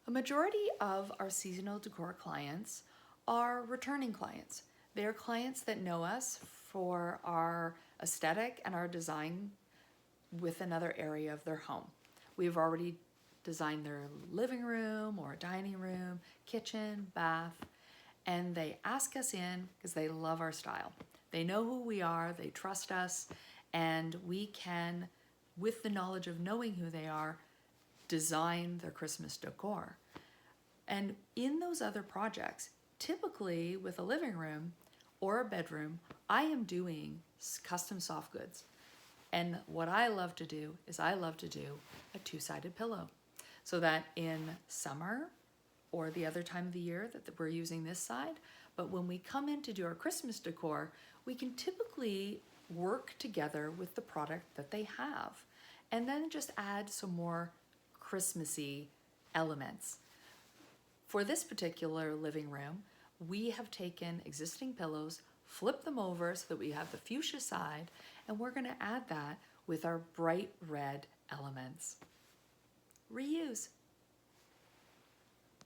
A majority of our seasonal decor clients are returning clients. They are clients that know us for our aesthetic and our design with another area of their home. We've already designed their living room or dining room, kitchen, bath, and they ask us in because they love our style. They know who we are, they trust us, and we can, with the knowledge of knowing who they are, design their Christmas decor. And in those other projects, typically with a living room or a bedroom, I am doing custom soft goods. And what I love to do is I love to do a two-sided pillow so that in summer or the other time of the year that we're using this side, but when we come in to do our Christmas decor, we can typically work together with the product that they have and then just add some more Christmassy elements. For this particular living room, we have taken existing pillows, flipped them over so that we have the fuchsia side, and we're going to add that with our bright red elements. Reuse.